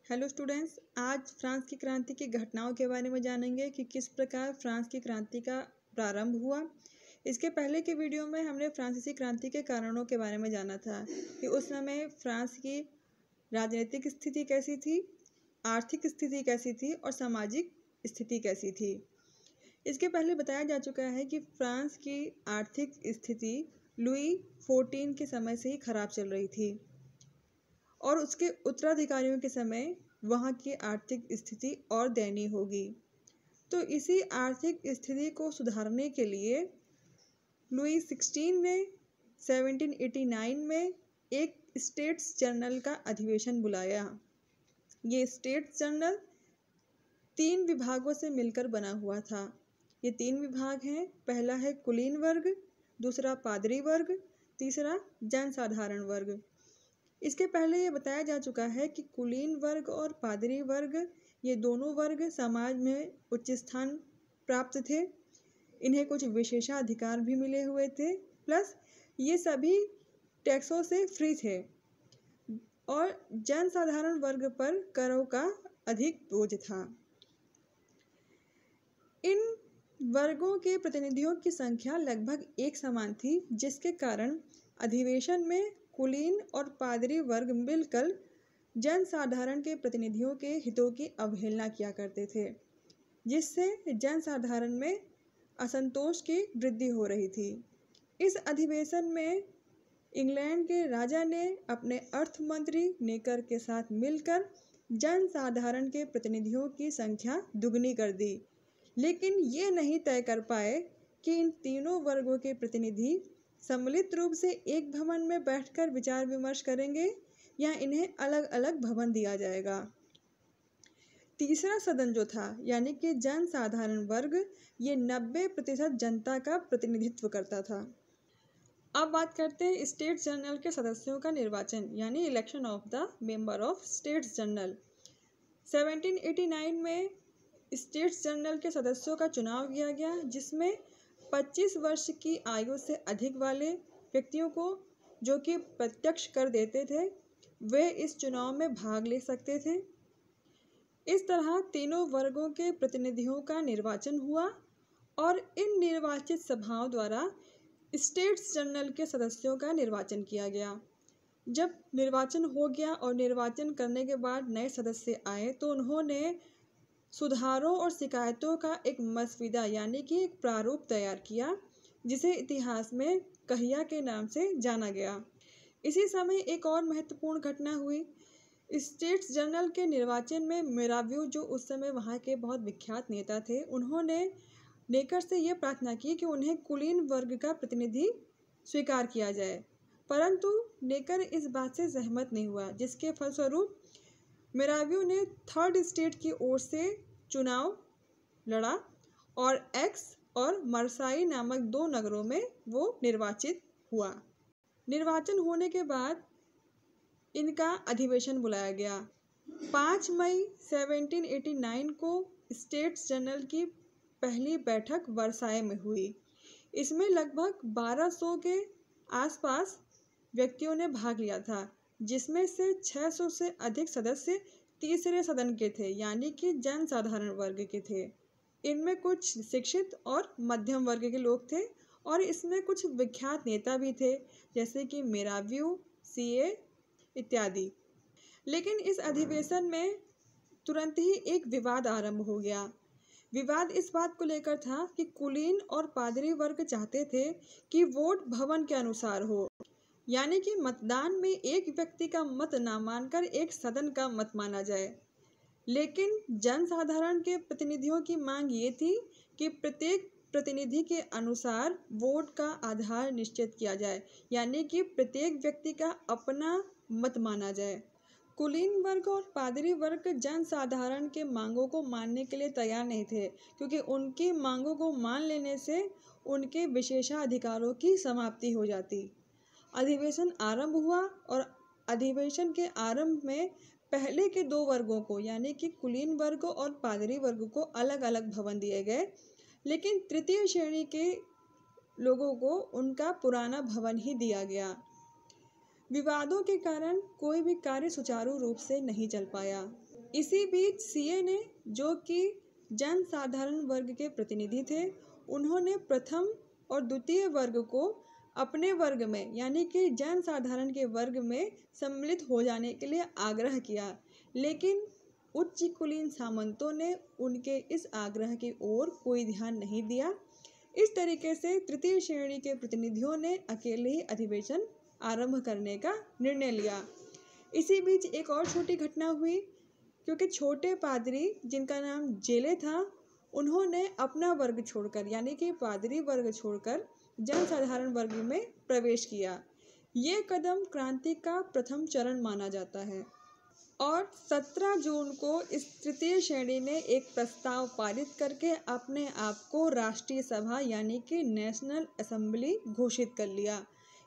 Hello students, आज France की क्रांति की घटनाओं के बारे में जानेंगे कि किस प्रकार फ्रांस की क्रांति का प्रारंभ हुआ। इसके पहले के वीडियो में हमने फ्रांसीसी क्रांति के कारणों के बारे में जाना था कि उस समय फ्रांस की राजनीतिक स्थिति कैसी थी, आर्थिक स्थिति कैसी थी और सामाजिक स्थिति कैसी थी। इसके पहले बताया जा चुका है कि फ्रांस की आर्थिक स्थिति लुई 14 के समय से ही खराब चल रही थी और उसके उत्तराधिकारियों के समय वहाँ की आर्थिक स्थिति और दयनीय होगी। तो इसी आर्थिक स्थिति को सुधारने के लिए लुई 16 ने 1789 में एक स्टेट्स जनरल का अधिवेशन बुलाया। ये स्टेट्स जनरल 3 विभागों से मिलकर बना हुआ था। ये 3 विभाग हैं, पहला है कुलीन वर्ग, दूसरा पादरी वर्ग, तीसरा जनसाधारण वर्ग। इसके पहले ये बताया जा चुका है कि कुलीन वर्ग और पादरी वर्ग ये दोनों वर्ग समाज में उच्च स्थान प्राप्त थे। इन्हें कुछ विशेषाधिकार भी मिले हुए थे, प्लस ये सभी टैक्सों से फ्री थे और जनसाधारण वर्ग पर करों का अधिक बोझ था। इन वर्गों के प्रतिनिधियों की संख्या लगभग एक समान थी, जिसके कारण अधिवेशन में कुलीन और पादरी वर्ग मिलकर जनसाधारण के प्रतिनिधियों के हितों की अवहेलना किया करते थे, जिससे जनसाधारण में असंतोष की वृद्धि हो रही थी। इस अधिवेशन में इंग्लैंड के राजा ने अपने अर्थमंत्री नेकर के साथ मिलकर जनसाधारण के प्रतिनिधियों की संख्या दुगनी कर दी, लेकिन ये नहीं तय कर पाए कि इन तीनों वर्गों के प्रतिनिधि सम्मिलित रूप से एक भवन में बैठकर विचार विमर्श करेंगे या इन्हें अलग अलग भवन दिया जाएगा। तीसरा सदन जो था यानी कि जनसाधारण वर्ग, ये 90% जनता का प्रतिनिधित्व करता था। अब बात करते हैं स्टेट्स जनरल के सदस्यों का निर्वाचन यानी election of the member of states general. 1789 में स्टेट्स जनरल के सदस्यों का चुनाव किया गया, जिसमें 25 वर्ष की आयु से अधिक वाले व्यक्तियों को जो कि प्रत्यक्ष कर देते थे, वे इस चुनाव में भाग ले सकते थे। इस तरह तीनों वर्गों के प्रतिनिधियों का निर्वाचन हुआ और इन निर्वाचित सभाओं द्वारा स्टेट्स जनरल के सदस्यों का निर्वाचन किया गया। जब निर्वाचन हो गया और निर्वाचन करने के बाद नए सदस्य आए तो उन्होंने सुधारों और शिकायतों का एक मसविदा यानी कि एक प्रारूप तैयार किया, जिसे इतिहास में कहिया के नाम से जाना गया। इसी समय एक और महत्वपूर्ण घटना हुई। स्टेट्स जनरल के निर्वाचन में मिराव्यू, जो उस समय वहाँ के बहुत विख्यात नेता थे, उन्होंने नेकर से यह प्रार्थना की कि उन्हें कुलीन वर्ग का प्रतिनिधि स्वीकार किया जाए, परंतु नेकर इस बात से सहमत नहीं हुआ, जिसके फलस्वरूप मिराव्यू ने थर्ड स्टेट की ओर से चुनाव लड़ा और एक्स और मरसाई नामक 2 नगरों में वो निर्वाचित हुआ। निर्वाचन होने के बाद इनका अधिवेशन बुलाया गया। 5 मई 1789 को स्टेट्स जनरल की पहली बैठक वर्साई में हुई। इसमें लगभग 1200 के आसपास व्यक्तियों ने भाग लिया था, जिसमें से 600 से अधिक सदस्य तीसरे सदन के थे यानी कि जनसाधारण वर्ग के थे। इनमें कुछ शिक्षित और मध्यम वर्ग के लोग थे और इसमें कुछ विख्यात नेता भी थे, जैसे कि मिराव्यू, सीए इत्यादि। लेकिन इस अधिवेशन में तुरंत ही एक विवाद आरंभ हो गया। विवाद इस बात को लेकर था कि कुलीन और पादरी वर्ग चाहते थे कि वोट भवन के अनुसार हो, यानी कि मतदान में एक व्यक्ति का मत ना मानकर एक सदन का मत माना जाए। लेकिन जनसाधारण के प्रतिनिधियों की मांग ये थी कि प्रत्येक प्रतिनिधि के अनुसार वोट का आधार निश्चित किया जाए, यानी कि प्रत्येक व्यक्ति का अपना मत माना जाए। कुलीन वर्ग और पादरी वर्ग जनसाधारण के मांगों को मानने के लिए तैयार नहीं थे, क्योंकि उनकी मांगों को मान लेने से उनके विशेषाधिकारों की समाप्ति हो जाती। अधिवेशन आरंभ हुआ और अधिवेशन के आरंभ में पहले के 2 वर्गों को यानी कि कुलीन वर्ग और पादरी वर्ग को अलग अलग भवन दिए गए, लेकिन तृतीय श्रेणी के लोगों को उनका पुराना भवन ही दिया गया। विवादों के कारण कोई भी कार्य सुचारू रूप से नहीं चल पाया। इसी बीच सीए ने, जो कि जन साधारण वर्ग के प्रतिनिधि थे, उन्होंने प्रथम और द्वितीय वर्ग को अपने वर्ग में यानी कि जन साधारण के वर्ग में सम्मिलित हो जाने के लिए आग्रह किया, लेकिन उच्च कुलीन सामंतों ने उनके इस आग्रह की ओर कोई ध्यान नहीं दिया। इस तरीके से तृतीय श्रेणी के प्रतिनिधियों ने अकेले ही अधिवेशन आरंभ करने का निर्णय लिया। इसी बीच एक और छोटी घटना हुई, क्योंकि छोटे पादरी जिनका नाम जेले था, उन्होंने अपना वर्ग छोड़कर यानी कि पादरी वर्ग छोड़कर जनसाधारण वर्ग में प्रवेश किया। ये कदम क्रांति का प्रथम चरण माना जाता है और 17 जून को इस तृतीय श्रेणी ने एक प्रस्ताव पारित करके अपने आप को राष्ट्रीय सभा यानी कि नेशनल असेंबली घोषित कर लिया।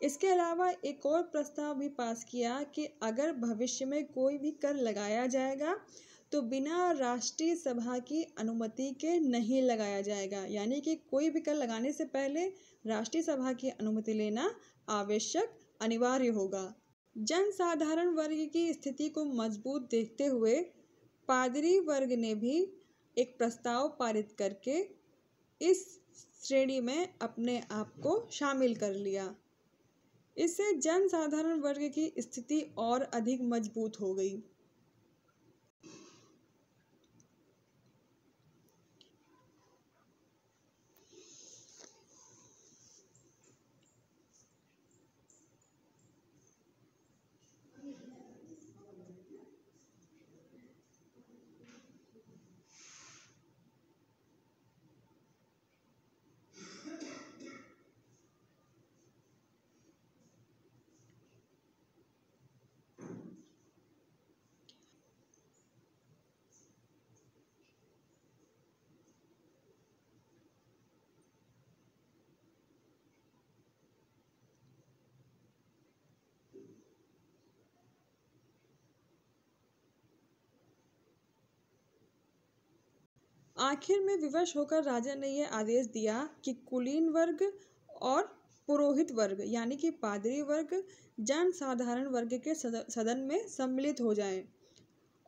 इसके अलावा एक और प्रस्ताव भी पास किया कि अगर भविष्य में कोई भी कर लगाया जाएगा तो बिना राष्ट्रीय सभा की अनुमति के नहीं लगाया जाएगा, यानी कि कोई भी कर लगाने से पहले राष्ट्रीय सभा की अनुमति लेना आवश्यक अनिवार्य होगा। जनसाधारण वर्ग की स्थिति को मजबूत देखते हुए पादरी वर्ग ने भी एक प्रस्ताव पारित करके इस श्रेणी में अपने आप को शामिल कर लिया। इससे जनसाधारण वर्ग की स्थिति और अधिक मजबूत हो गई। आखिर में विवश होकर राजा ने यह आदेश दिया कि कुलीन वर्ग और पुरोहित वर्ग यानी कि पादरी वर्ग जनसाधारण वर्ग के सदन में सम्मिलित हो जाएं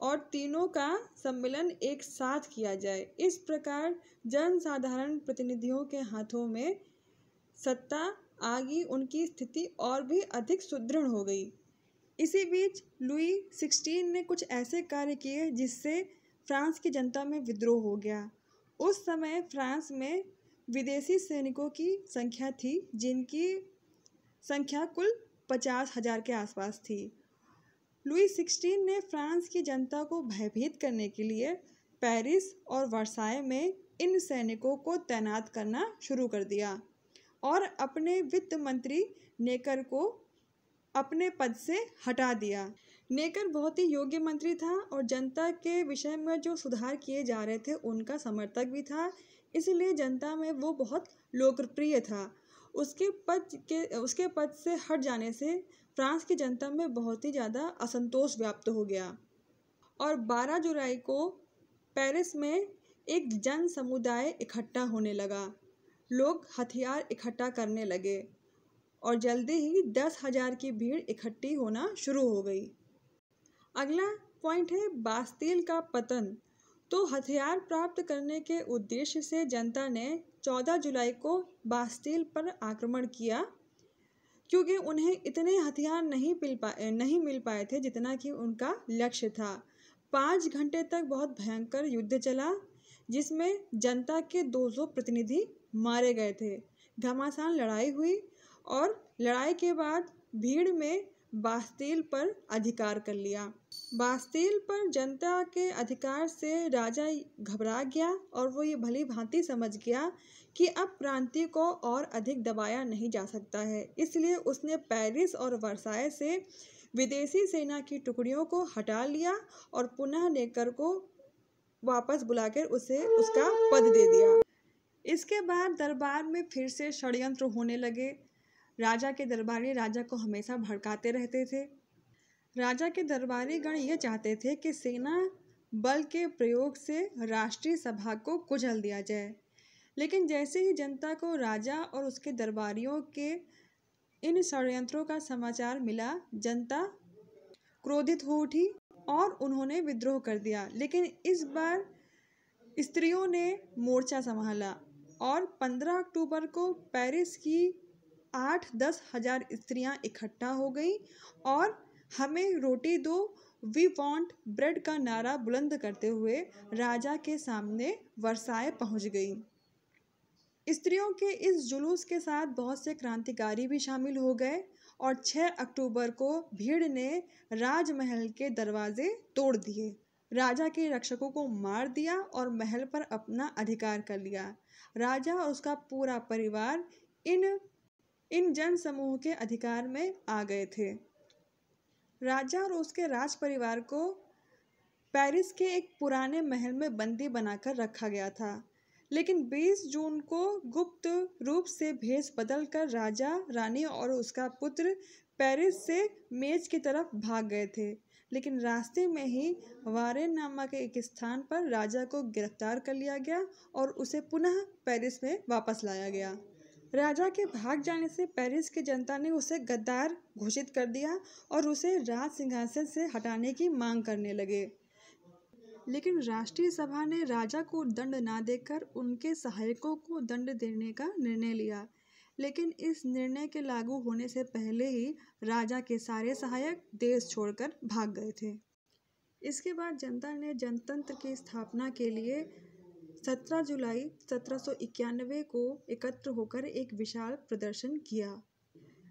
और तीनों का सम्मेलन एक साथ किया जाए। इस प्रकार जनसाधारण प्रतिनिधियों के हाथों में सत्ता आ गई, उनकी स्थिति और भी अधिक सुदृढ़ हो गई। इसी बीच लुई 16 ने कुछ ऐसे कार्य किए जिससे फ्रांस की जनता में विद्रोह हो गया। उस समय फ्रांस में विदेशी सैनिकों की संख्या थी, जिनकी संख्या कुल 50,000 के आसपास थी। लुई 16 ने फ्रांस की जनता को भयभीत करने के लिए पेरिस और वर्साय में इन सैनिकों को तैनात करना शुरू कर दिया और अपने वित्त मंत्री नेकर को अपने पद से हटा दिया। नेकर बहुत ही योग्य मंत्री था और जनता के विषय में जो सुधार किए जा रहे थे उनका समर्थक भी था, इसलिए जनता में वो बहुत लोकप्रिय था। उसके पद से हट जाने से फ्रांस की जनता में बहुत ही ज़्यादा असंतोष व्याप्त हो गया और 12 जुलाई को पेरिस में एक जन समुदाय इकट्ठा होने लगा। लोग हथियार इकट्ठा करने लगे और जल्दी ही 10,000 की भीड़ इकट्ठी होना शुरू हो गई। अगला पॉइंट है बास्तील का पतन। तो हथियार प्राप्त करने के उद्देश्य से जनता ने 14 जुलाई को बास्तील पर आक्रमण किया, क्योंकि उन्हें इतने हथियार नहीं मिल पाए थे जितना कि उनका लक्ष्य था। 5 घंटे तक बहुत भयंकर युद्ध चला, जिसमें जनता के 200 प्रतिनिधि मारे गए थे। घमासान लड़ाई हुई और लड़ाई के बाद भीड़ में बास्तील पर अधिकार कर लिया। बास्तील पर जनता के अधिकार से राजा घबरा गया और वो ये भली भांति समझ गया कि अब क्रांति को और अधिक दबाया नहीं जा सकता है। इसलिए उसने पेरिस और वर्साय से विदेशी सेना की टुकड़ियों को हटा लिया और पुनः नेकर को वापस बुलाकर उसे उसका पद दे दिया। इसके बाद दरबार में फिर से षड्यंत्र होने लगे। राजा के दरबारी राजा को हमेशा भड़काते रहते थे। राजा के दरबारी गण ये चाहते थे कि सेना बल के प्रयोग से राष्ट्रीय सभा को कुचल दिया जाए, लेकिन जैसे ही जनता को राजा और उसके दरबारियों के इन षड्यंत्रों का समाचार मिला, जनता क्रोधित हो उठी और उन्होंने विद्रोह कर दिया। लेकिन इस बार स्त्रियों ने मोर्चा संभाला और 15 अक्टूबर को पेरिस की 8-10 हजार स्त्रियां इकट्ठा हो गईं और हमें रोटी दो, वी वांट ब्रेड का नारा बुलंद करते हुए राजा के सामने वर्साए पहुंच गईं। स्त्रियों के इस जुलूस के साथ बहुत से क्रांतिकारी भी शामिल हो गए और 6 अक्टूबर को भीड़ ने राजमहल के दरवाजे तोड़ दिए, राजा के रक्षकों को मार दिया और महल पर अपना अधिकार कर लिया। राजा और उसका पूरा परिवार इन जन समूह के अधिकार में आ गए थे। राजा और उसके राज परिवार को पेरिस के एक पुराने महल में बंदी बनाकर रखा गया था। लेकिन 20 जून को गुप्त रूप से भेष बदलकर राजा, रानी और उसका पुत्र पेरिस से मेज की तरफ भाग गए थे। लेकिन रास्ते में ही वारेन नामक एक स्थान पर राजा को गिरफ्तार कर लिया गया और उसे पुनः पेरिस में वापस लाया गया। राजा के भाग जाने से पेरिस की जनता ने उसे गद्दार घोषित कर दिया और उसे राज सिंहासन से हटाने की मांग करने लगे। लेकिन राष्ट्रीय सभा ने राजा को दंड ना देकर उनके सहायकों को दंड देने का निर्णय लिया। लेकिन इस निर्णय के लागू होने से पहले ही राजा के सारे सहायक देश छोड़कर भाग गए थे। इसके बाद जनता ने जनतंत्र की स्थापना के लिए 17 जुलाई 1791 को एकत्र होकर एक विशाल प्रदर्शन किया।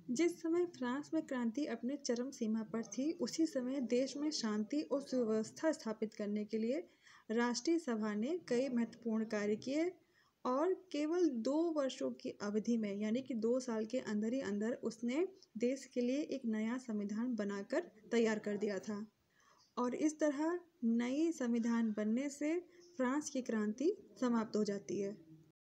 जिस समय फ्रांस में क्रांति अपने चरम सीमा पर थी, उसी समय देश में शांति और सुव्यवस्था स्थापित करने के लिए राष्ट्रीय सभा ने कई महत्वपूर्ण कार्य किए और केवल 2 वर्षों की अवधि में, यानी कि 2 साल के अंदर ही अंदर उसने देश के लिए एक नया संविधान बनाकर तैयार कर दिया था। और इस तरह नई संविधान बनने से फ्रांस की क्रांति समाप्त हो जाती है।